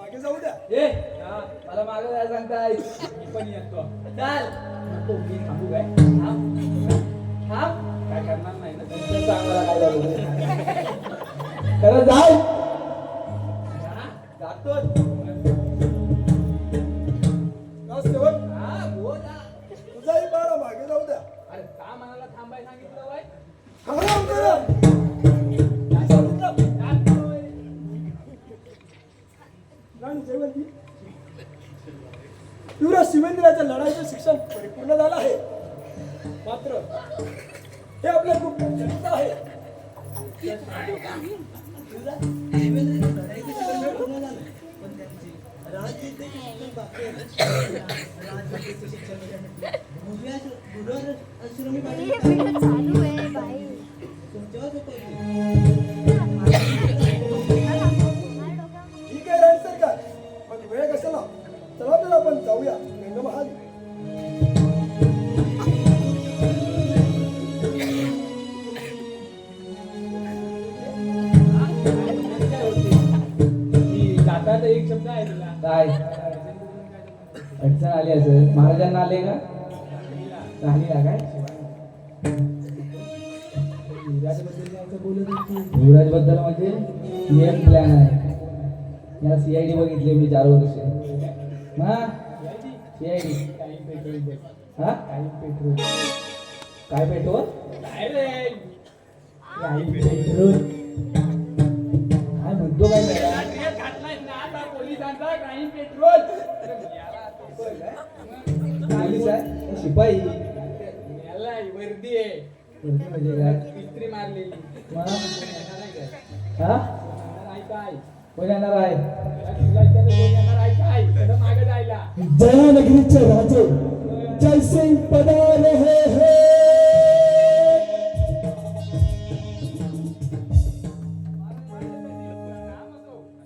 मागे जाऊ द्या. ए मला मागं जायला सांगताय मी पण येतो. चाल नको, मी थांबू काय? थांब काय करणार नाही ना. नंतर सांग मला काय झालं खरं जाय जातो नमस्तेवर हा बोल हा. तुझाही बाळा मागे जाऊ द्या. अरे का मनाला थांबाय सांगितलं बाय? हराम करा. राणी जयवंती, युवराज शिवेंद्राच्या लढाईचं शिक्षण परिपूर्ण झालं आहे. मात्र हे आपल्या खूप गरजेचं आहे. शिवेंद्रच्या लढाईचं शिक्षण पूर्ण झालं, पण त्यांची राजनीतीचे शिक्षण बाकी आहे. राजनीतीचे शिक्षण गुरुवार आश्रमी पाटील चालू आहे बाई तुमच्यावर सोपवते. ठीक आहे राणी सरकार, मग वेळ कशाला? चला तर आपण जाऊया रंगमहाली. मी जाता तर एक शब्द आहे तुला. काय अडचण आली असेल महाराजांना आले का राहिला काय युवराज बद्दल म्हणजे सीएम प्लॅन आहे. या सीआयडी बघितले मी 4 वर्ष हा सीआयडी हा काय पेट्रोल काय पेट्रोल काय म्हणतो काय मॅडम घातलाय ना आता पोलिसांचा काही पेट्रोल. पोलीस आहे शिपाई याला वर्दी आहे. म्हणजे काय इस्त्री मारलेली. मग येणार आहे काय? हा नाही काय? कोण येणार आहे तुला इथे कोण येणार आहे काय? थोडं मागे जायला. जयानगरीचे राजे जयसिंग पधारे हे.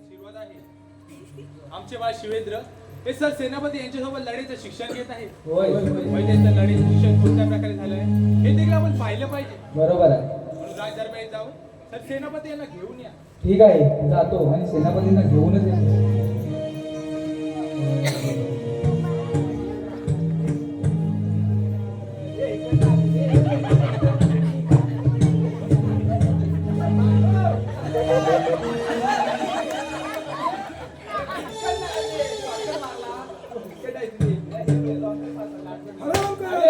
आशीर्वाद आहे. आमचे बा शिवेंद्र हे सर सेनापती यांच्यासोबत लढाईचं शिक्षण घेत आहे. होय पहिले तर लढाईचं शिक्षण कोणत्या प्रकारे झालंय हे देखील आपण पाहिलं पाहिजे. बरोबर आहे म्हणून राज दरबारी जाऊन सर सेनापती यांना घेऊन या. ठीक आहे जातो आणि सेनापतींना घेऊनच येतो हराम करा.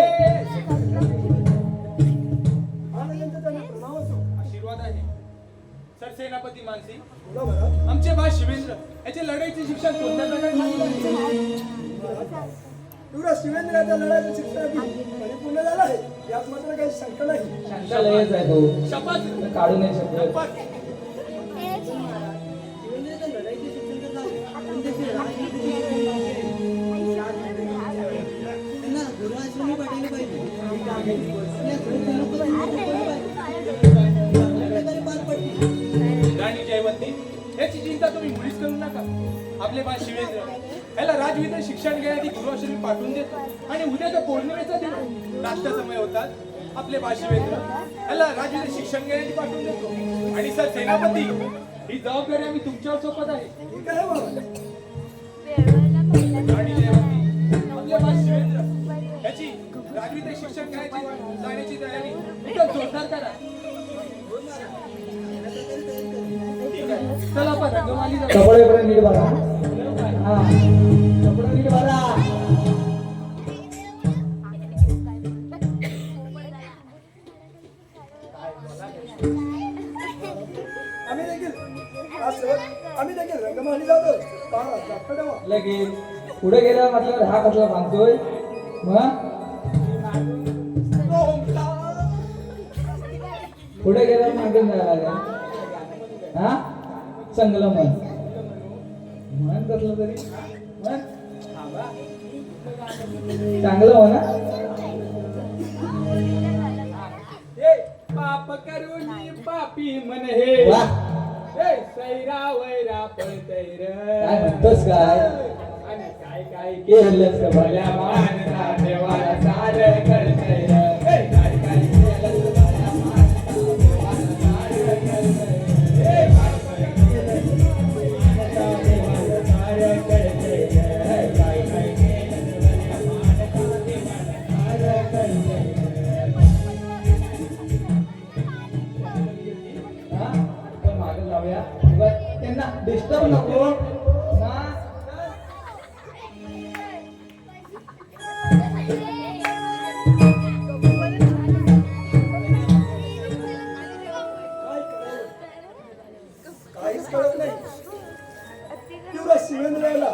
महाराजांचा त्यांना प्रणाम असो. आशीर्वाद आहे. सर सेनापती मानसी बोला बरं. आमचे बा शिवेंद्र याचे लढाईचे शिक्षण कोणत्या प्रकारे झालेलं आहे? युवराज शिवेंद्राच्या लढाईचं शिक्षण परिपूर्ण झालं आहे, यात मात्र काही शंका नाही. शंकालयच आहे तो शपथ काढू नाही शकत शपथ. शिवेंद्रच्या लढाईचे शिक्षण तर झाले, पण त्याची राजनीतीचे शिक्षण बाकी आहे. त्यांना गुरुआश्रमी पाठवले पाहिजे. आपल्या गुरुसेनापती सोपवले पाहिजे. चांगल्या प्रकारे पार पडतील. राणी जयवंती याची चिंता तुम्ही मुळीच करू नका. आपले बा शिवेंद्र याला राजविद्या शिक्षण घेण्यासाठी गुरुआश्रमी पाठवून देतो आणि उद्याचा पौर्णिमेचा दिवस नाश्त्यासमय होतात. आपले बा शिवेंद्र याला राजविद्या शिक्षण घेण्यासाठी पाठवून देतो. आणि सर सेनापती ही जबाबदारी आम्ही तुमच्यावर सोपत आहे. ठीक आहे बाबा. राणी जयवंती आपले बा शिवेंद्र याची राजविद्या शिक्षण घेण्याची जाण्याची तयारी एकदम जोरदार करा. ठीक आहे. चला आपण रंगमाली जाऊ. कपडे पण नीट बघा हा कपडे नीट बघा आम्ही देखील रंगमहाली जातो. बाळा जास्त ठेवा. लगेच पुढे गेला म्हटल्यावर हा कसला बांधतोय मग पुढे गेला मागून जायला लागेल हा चांगलं मन कसलं तरी मन चांगलं हो ना पाप करून पापी मन हे वा सैरा वैरा पळतैर काय म्हणतोस काय आणि काय काय केलंस का भल्या मानता देवाला सारं कळतैर काय काय केलंस भल्या मानता देवाला सारं कळतैर. जाऊया उगाच त्यांना डिस्टर्ब नको ना. काय करावं काहीच कळत नाही. तेवढा शिवेंद्रला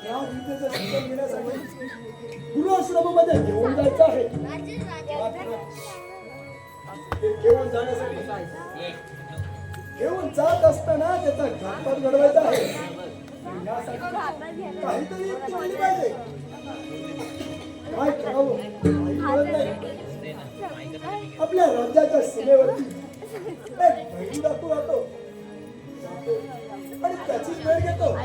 या विद्येचं शिक्षण घेण्यासाठी गुरुआश्रमामध्ये घेऊन जायचं आहे. मात्र ते घेऊन जाण्यासाठी घेऊन जात असताना त्याचा घातपात घडवायचा आहे. यासाठी काहीतरी युक्ती केली पाहिजे. काय करावं काही कळत नाही. आपल्या राज्याच्या सीमेवरती एक बहीण डाकू राहतो आणि त्याचीच वेळ घेतो.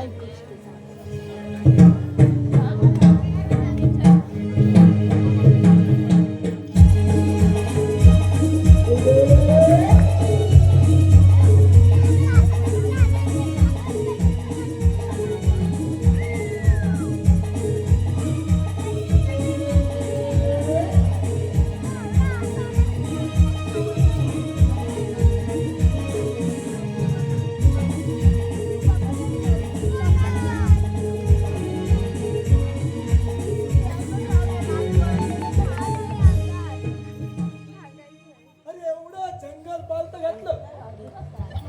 अरे एवढं जंगल पालत घातलं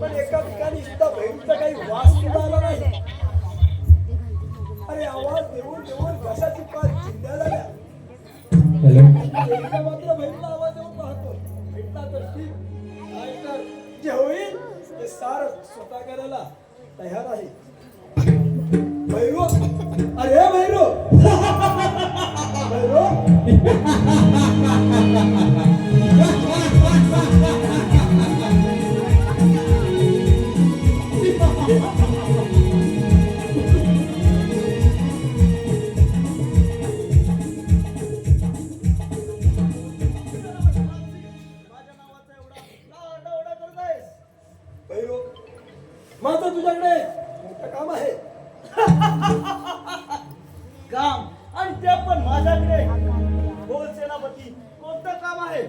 पण एका ठिकाणी सुद्धा बहिणीचा काही वास सुद्धा आला नाही. अरे आवाज देऊन देऊन कशाची पाच चिंध्या झाल्या. एकदा मात्र बहिणीला आवाज देऊन पाहतो. भेटला तर ठीक, नाहीतर जे होईल ते सार स्वतः करायला तयार आहे. भैरू, अरे भैरू भैरू भैरू, माझं तुझ्याकडे मोठं काम आहे. काम आणि ते पण माझ्याकडे. बोल सेनापती, कोणतं काम आहे?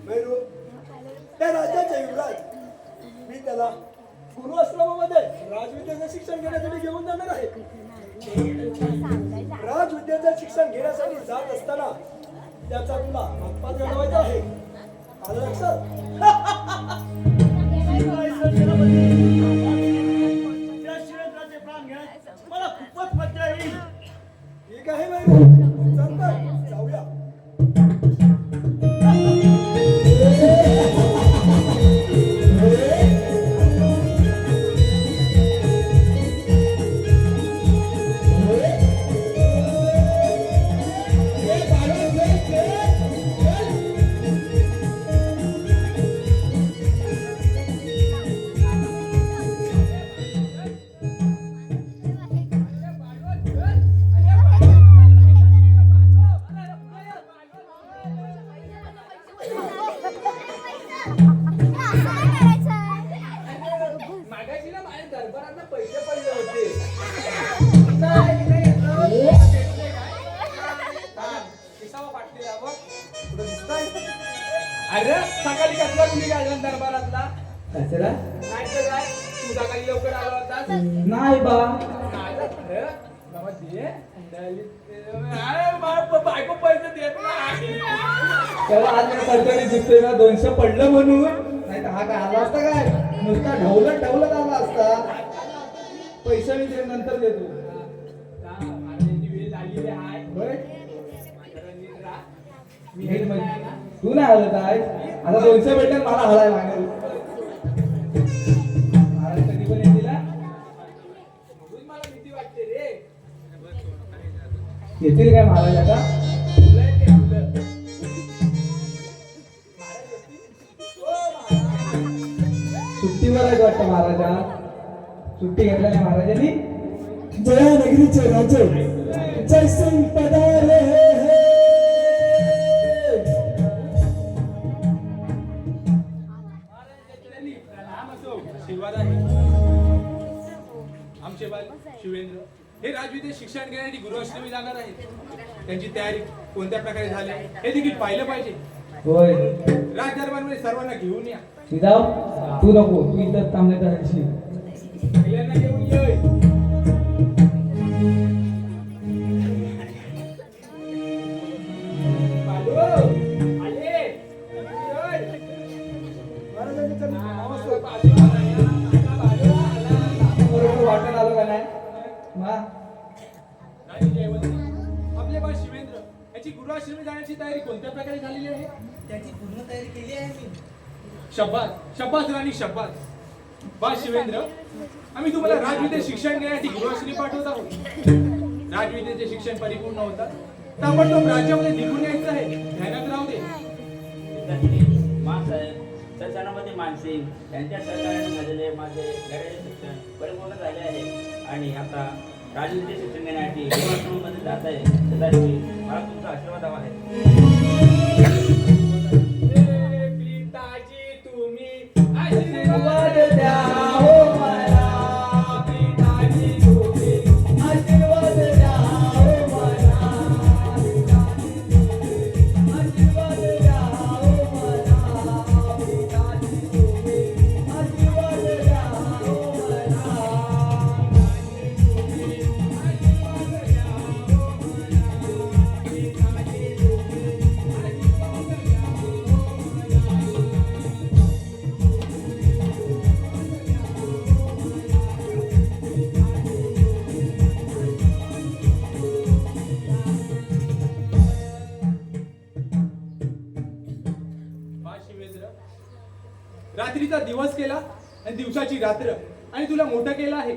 भैरू, त्या राज्याचे युवराज मी त्याला गुरुआश्रमामध्ये राजविद्येचं शिक्षण घेण्यासाठी घेऊन जाणार आहे. राजविद्येचं शिक्षण घेण्यासाठी जात असताना त्याचा तुला हातपात घडवायचा आहे. आलं लक्षात? काय सर सेनापती? त्या शिवेंद्राचे प्राण घेण्यास मला खूपच मजा येईल. ठीक आहे भैरू, चल तर जाऊया. मागाशी ना माझ्या दरबारात पैसे पडले होते. किसावा पाटलेला बघ तुला दिसतंय? अरे सकाळी कसला तुम्ही काढला दरबारातला? कचरा नाही तर काय तू सकाळी लवकर आला होतास. नाही बा. बायको पैसे देत नाही. तेव्हा आज मी सरकारी दिसतोय ना 200 पडलं म्हणून. नाही तर हा काय आला असता काय नुसता ढवलत ढवलत आला असता. पैसे मी ते नंतर देतो. माझी वेळ झालेली आहे. होय? मी हे म्हणजे तू नाही हलत आहे. आता 200 भेटेल मला हलाय लागेल. महाराज कधी पण येतील हा? म्हणून मला भीती वाटते रे. येतील काय महाराज आता? तुला येते तुला. महाराज येतील? ओ महाराज. सुट्टीवर आहे वाटतं महाराजा. सुट्टी घेतल्या नाही महाराजांनी. जया नगरीचे राजे जयसिंग पधारे हे. आमचे बाल शिवेंद्र हे राजविद्येत शिक्षण घेण्यासाठी गुरुआश्रमी जाणार आहेत. त्यांची तयारी कोणत्या प्रकारे झाली हे देखील पाहिलं पाहिजे. होय राजदरबारमध्ये सर्वांना घेऊन या. जाऊ. तू नको, तू इथं थांबण्यात राहायची. पहिल्यांदा घेऊन ये. बालू, आले. महाराजांच्या नावाचं बरोबर वाटत आलं का नाही मा? राणी जयवंती, आपले बा शिवेंद्र याची गुरुआश्रमी जाण्याची तयारी कोणत्या प्रकारे झालेली आहे? त्याची पूर्ण तयारी केली आहे मी. शब्बास शब्बास राणी शब्बास. बा शिवेंद्र, आम्ही तुम्हाला राजविद्या शिक्षण घेण्यासाठी गुरुआश्रमी पाठवत आहोत. राजविद्येचे शिक्षण परिपूर्ण होतात ताबडतोब राज्यामध्ये निघून यायचं आहे, ध्यानात राहू दे. पिताश्री, मासाहेब, सत्सनापती मानसिंग यांच्या सहकार्याने झालेले माझे गडाचे शिक्षण परिपूर्ण झाले आहे आणि आता राजविद्या शिक्षण घेण्यासाठी गुरुआश्रममध्ये जात आहे. पिताश्री, मला तुमचा आशीर्वाद हवा आहे. पिताजी तुम्ही आशीर्वाद द्या हो मला, पिताजी तुम्ही आशीर्वाद द्या हो मला, आशीर्वाद द्या हो मला, पिताजी तुम्ही आशीर्वाद द्या हो मला. बा शिवेंद्र, रात्रीचा दिवस केला आणि दिवसाची रात्र आणि तुला मोठं केलं आहे.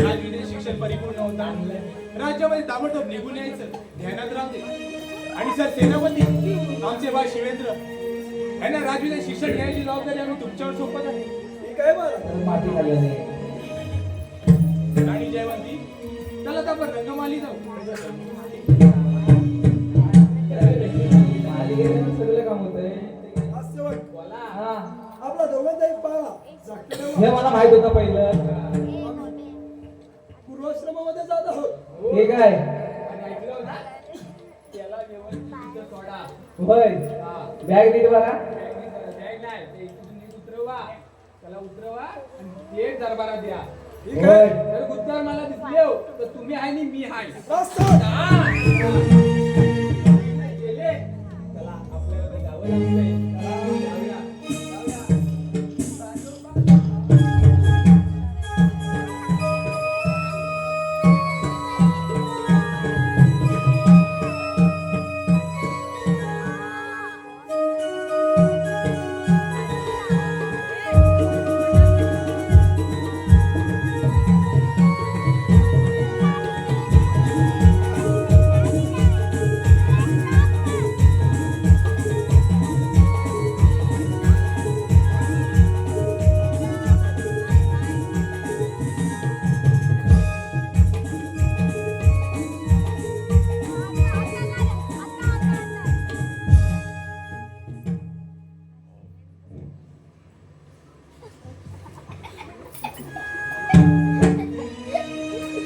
राजविद्या शिक्षण परिपूर्ण होता राज्यामध्ये ताबडतोब निघून यायचं, ध्यानात राहते. आणि सर सेनापती, आमचे बा शिवेंद्र यांना राजविद्या शिक्षण घ्यायची जबाबदारी आम्ही तुमच्यावर सोपत आहे. ठीक आहे महाराज. माती खाल्लं नाही. राणी जयवंती, चला आता आपण रंगमाली जाऊ. मालिकेने सगळं काम होतंय. हास्यवट. हा, आपला दोघांचाही पाहा जागते हे तेव्हा मला माहित होतं पहिलं. पूर्वाश्रमामध्ये जात आहोत. हे काय आणि ऐकलं ना, त्याला व्यवस्थित सोडा. होय, बॅग नीट बघा. बॅग नाही, ते इथून नीट उतरवा, त्याला उतरवा आणि थेट दरबारात द्या. ठीक आहे. जर गुत्तार मला दिसले हो, तर तुम्ही आहे आणि मी आहे. रास्ता. गेले? चला, आपल्याला तर जावं लागतंय. चला, जाऊया.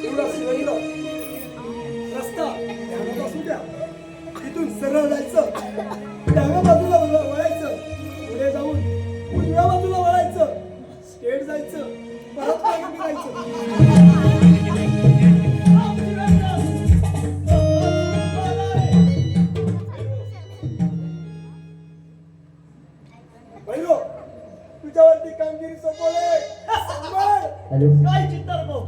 एवढा शिवाजीला रस्ता ध्यानात असू द्या. इथून सरळ जायचं, डाव्या बाजूला वळायचं, पुढे जाऊन उजव्या बाजूला वळायचं, स्ट्रेट जायचं, परत मागे फिरायचं. भैरो, तुझ्यावरती कामगिरी सोपवले. सांभाळ. काय चिंता नको,